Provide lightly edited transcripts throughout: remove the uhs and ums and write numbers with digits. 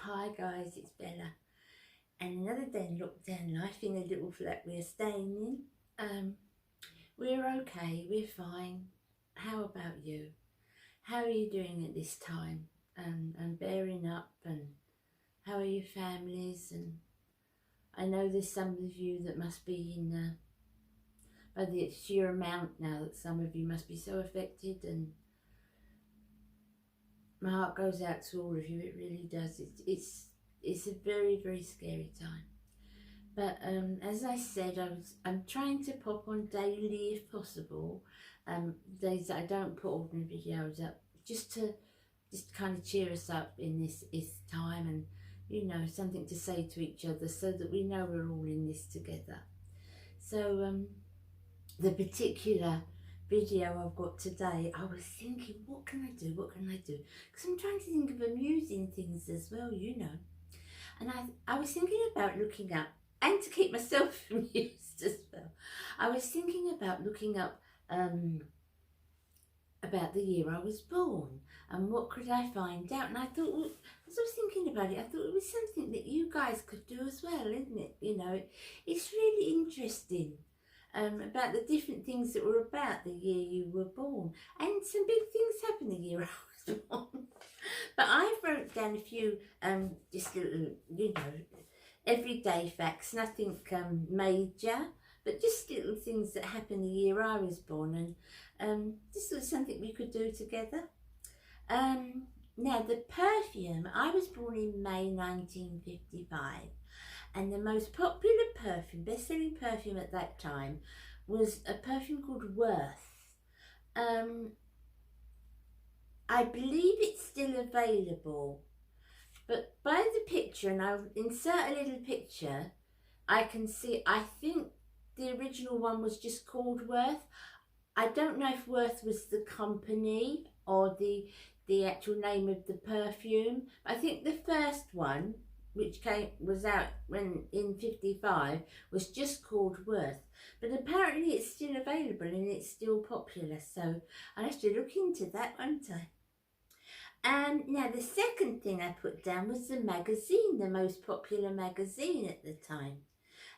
Hi guys, it's Bella, and another day in lockdown life in a little flat we're staying in. We're okay, we're fine. How about you? How are you doing at this time? And bearing up, and how are your families? And I know there's some of you that must be in, by the sheer amount now that some of you must be so affected, and my heart goes out to all of you. It really does. It's a very, very scary time. But as I said, I'm trying to pop on daily if possible. Days that I don't put ordinary videos up, just kind of cheer us up in this time, and something to say to each other, so that we know we're all in this together. So the particular video I've got today, I was thinking, what can I do? What can I do? Because I'm trying to think of amusing things as well, And I was thinking about looking up, and to keep myself amused as well, I was thinking about looking up about the year I was born and what could I find out. And I thought, well, as I was thinking about it, I thought it was something that you guys could do as well, isn't it? It's really interesting about the different things that were about the year you were born. And some big things happened the year I was born. But I wrote down a few just little, everyday facts, nothing major, but just little things that happened the year I was born, and this was something we could do together. Now, the perfume, I was born in May 1955, and the most popular perfume, best-selling perfume at that time, was a perfume called Worth. I believe it's still available, but by the picture, and I'll insert a little picture, I can see, I think the original one was just called Worth. I don't know if Worth was the company or the actual name of the perfume. I think the first one, which was out in 55, was just called Worth. But apparently it's still available and it's still popular, so I'll have to look into that, won't I? Now the second thing I put down was the magazine, the most popular magazine at the time.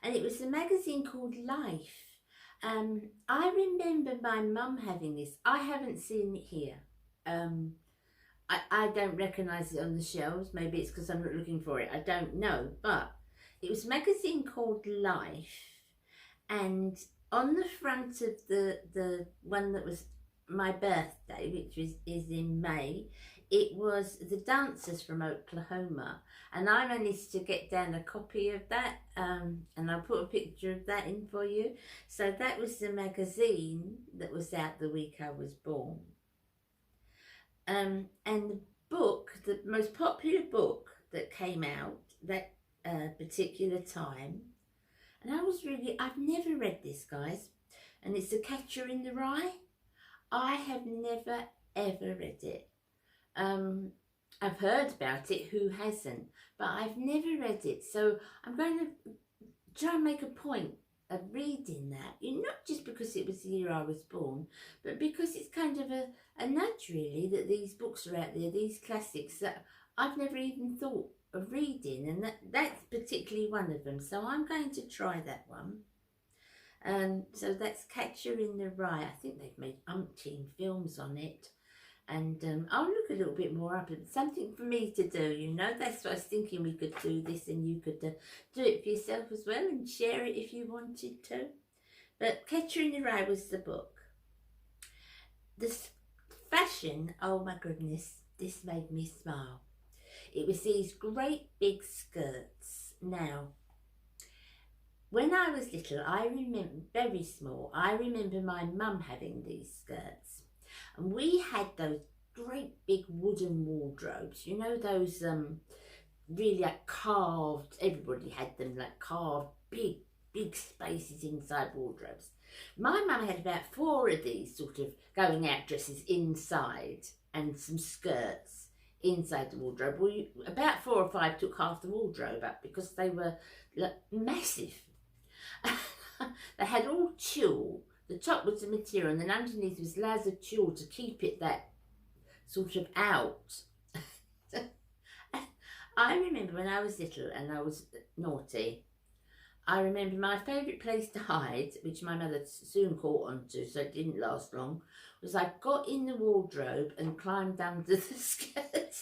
And it was a magazine called Life. I remember my mum having this. I haven't seen it here. I don't recognise it on the shelves. Maybe it's because I'm not looking for it. I don't know. But it was a magazine called Life. And on the front of the one that was my birthday, which is in May, it was the dancers from Oklahoma, and I managed to get down a copy of that, and I'll put a picture of that in for you. So that was the magazine that was out the week I was born. And the book, the most popular book that came out that particular time, and I've never read this, guys, and it's The Catcher in the Rye. I have never ever read it. I've heard about it, who hasn't, but I've never read it, so I'm going to try and make a point of reading that, not just because it was the year I was born, but because it's kind of a nudge really, that these books are out there, these classics that I've never even thought of reading, and that's particularly one of them, so I'm going to try that one. So that's Catcher in the Rye. I think they've made umpteen films on it. And I'll look a little bit more up. It's something for me to do, That's what I was thinking, we could do this, and you could do it for yourself as well and share it if you wanted to. But Catcher in the Rye was the book. This fashion, oh my goodness, this made me smile. It was these great big skirts. Now, when I was little, I remember, very small, I remember my mum having these skirts. And we had those great big wooden wardrobes, those really like carved, everybody had them like carved, big spaces inside wardrobes. My mum had about 4 of these sort of going out dresses inside, and some skirts inside the wardrobe. Well, about 4 or 5 took half the wardrobe up because they were like, massive. They had all tulle. The top was the material, and then underneath was layers of tulle to keep it that sort of out. I remember when I was little and I was naughty, I remember my favourite place to hide, which my mother soon caught on to, so it didn't last long, was I got in the wardrobe and climbed under the skirt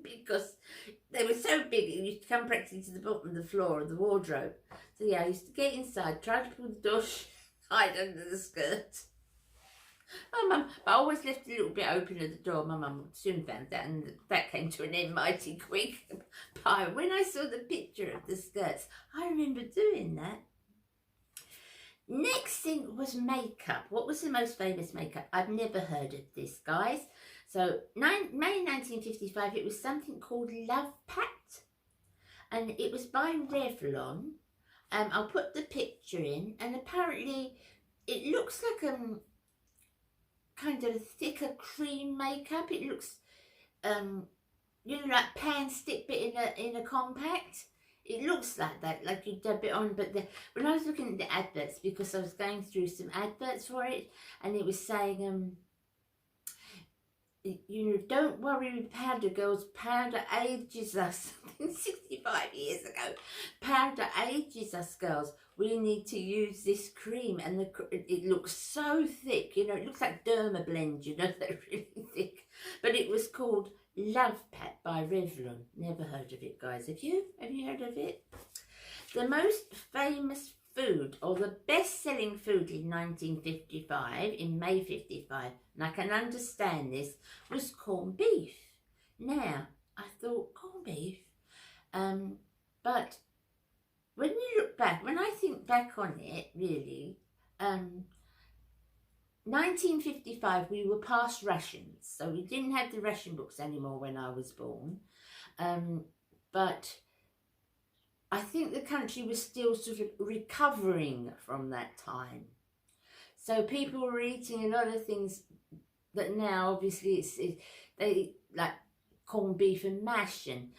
because they were so big it used to come practically to the bottom of the floor of the wardrobe. So yeah, I used to get inside, try to pull the door shut, hide under the skirt. My mum, but I always left a little bit open at the door. My mum soon found that, and that came to an end mighty quick. But when I saw the picture of the skirts, I remember doing that. Next thing was makeup. What was the most famous makeup? I've never heard of this, guys. So, May 1955, it was something called Love Pat, and it was by Revlon. I'll put the picture in, and apparently it looks like kind of thicker cream makeup. It looks like pan stick but in a compact. It looks like that, like you dab it on. But when I was looking at the adverts, because I was going through some adverts for it, and it was saying don't worry with powder, girls, powder ages us. 65 years ago, powder ages us, girls. We need to use this cream, and it looks so thick, it looks like Dermablend, they're really thick. But it was called Love Pat by Revlon. Never heard of it, guys. Have you heard of it? The most famous food, or the best-selling food in 1955, in May 55, and I can understand this, was corned beef. Now, I thought, corned beef? But when you look back, when I think back on it, really, 1955, we were past rations, so we didn't have the ration books anymore when I was born. But I think the country was still sort of recovering from that time. So people were eating a lot of things that now, obviously, they like corned beef and mash and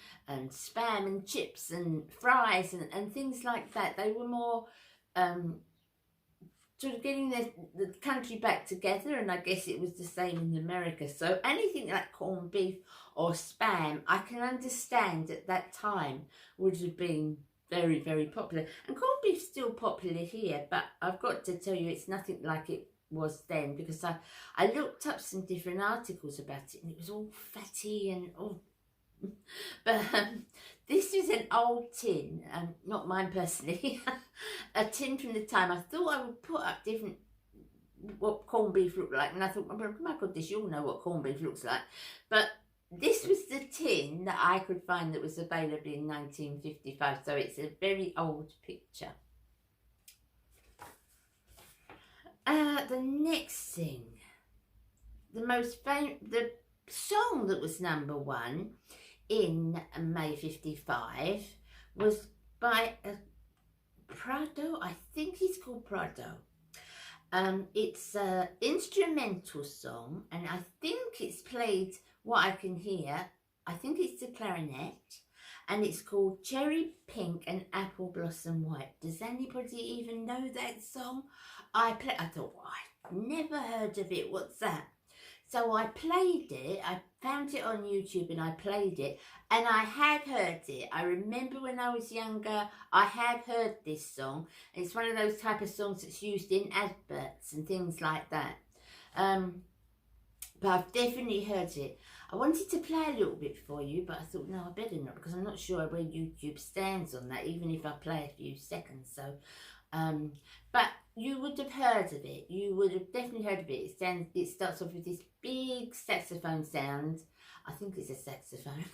spam and chips and fries and things like that. They were more sort of getting the country back together, and I guess it was the same in America. So anything like corned beef or spam, I can understand at that time would have been very, very popular. And corned beef's still popular here, but I've got to tell you, it's nothing like it was then, because I looked up some different articles about it, and it was all fatty and all. But this is an old tin, not mine personally, a tin from the time. I thought I would put up different what corned beef looked like, and I thought, oh my goodness, you all know what corned beef looks like. But this was the tin that I could find that was available in 1955, so it's a very old picture. The next thing, the song that was #1 in May 55 was by Prado. I think he's called Prado. It's an instrumental song, and I think it's played, what I can hear, I think it's the clarinet, and it's called Cherry Pink and Apple Blossom White. Does anybody even know that song? I thought, well, I've never heard of it, what's that? So I played it, I found it on YouTube and I played it, and I had heard it. I remember when I was younger, I had heard this song. It's one of those type of songs that's used in adverts and things like that. But I've definitely heard it. I wanted to play a little bit for you, but I thought, no, I better not, because I'm not sure where YouTube stands on that, even if I play a few seconds. So, but you would have heard of it. You would have definitely heard of it. It starts off with this big saxophone sound. I think it's a saxophone.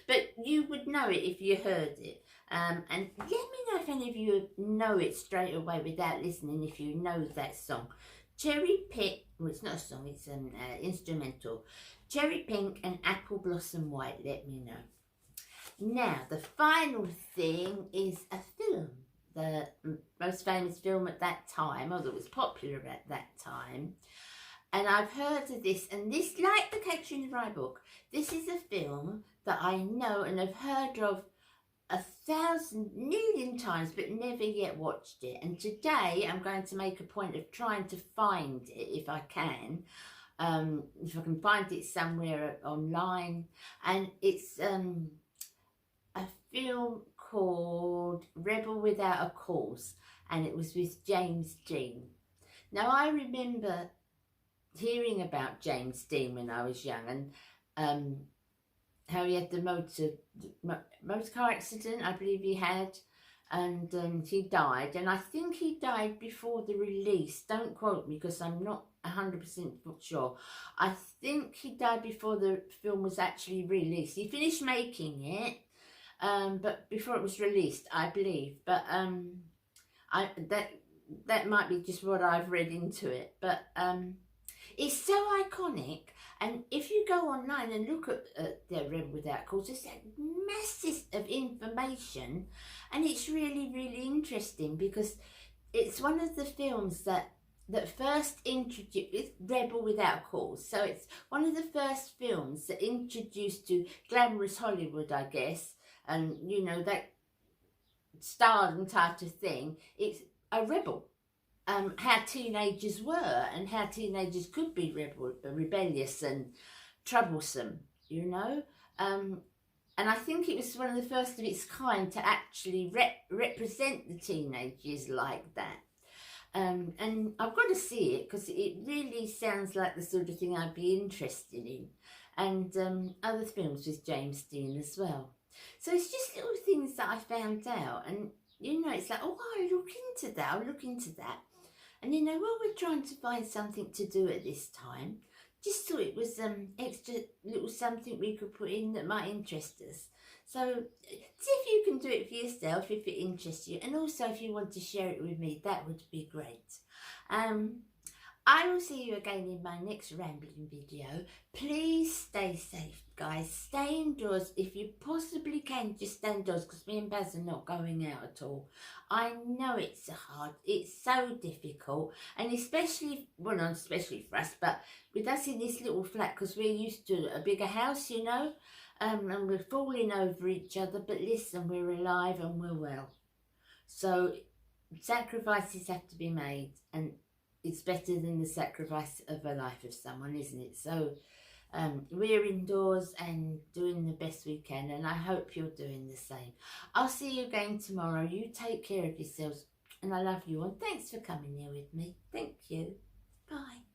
But you would know it if you heard it. And let me know if any of you know it straight away without listening, if you know that song. Cherry Pink, well, it's not a song, it's an instrumental. Cherry Pink and Apple Blossom White, let me know. Now, the final thing is a film. The most famous film at that time, or that was popular at that time. And I've heard of this, and this, like the Catcher in the Rye book, this is a film that I know and have heard of 1,000 million times, but never yet watched it. And today I'm going to make a point of trying to find it if I can. if I can find it somewhere online. And it's a film called Rebel Without a Cause, and it was with James Dean. Now, I remember hearing about James Dean when I was young, and how he had the motor car accident, I believe he had, and he died. And I think he died before the release. Don't quote me because I'm not 100% sure. I think he died before the film was actually released. He finished making it, but before it was released, I believe. But that might be just what I've read into it. But it's so iconic. And if you go online and look at the Rebel Without Cause, there's that masses of information, and it's really, really interesting because it's one of the films that first introduced Rebel Without Cause. So it's one of the first films that introduced to glamorous Hollywood, I guess, and you know, that stardom type of thing. It's a rebel. How teenagers were and how teenagers could be rebellious and troublesome, you know. And I think it was one of the first of its kind to actually represent the teenagers like that. And I've got to see it because it really sounds like the sort of thing I'd be interested in. And other films with James Dean as well. So it's just little things that I found out. And, you know, it's like, oh, I'll look into that, I'll look into that. And, you know, while we're trying to find something to do at this time, just thought it was extra little something we could put in that might interest us. So see if you can do it for yourself, if it interests you. And also if you want to share it with me, that would be great. I will see you again in my next rambling video. Please stay safe, guys. Stay indoors if you possibly can. Just stay indoors because me and Baz are not going out at all. I know it's hard. It's so difficult. And especially, well, not especially for us, but with us in this little flat because we're used to a bigger house, you know. And we're falling over each other. But listen, we're alive and we're well. So sacrifices have to be made, and it's better than the sacrifice of a life of someone, isn't it? So we're indoors and doing the best we can, and I hope you're doing the same. I'll see you again tomorrow. You take care of yourselves, and I love you, and thanks for coming here with me. Thank you. Bye.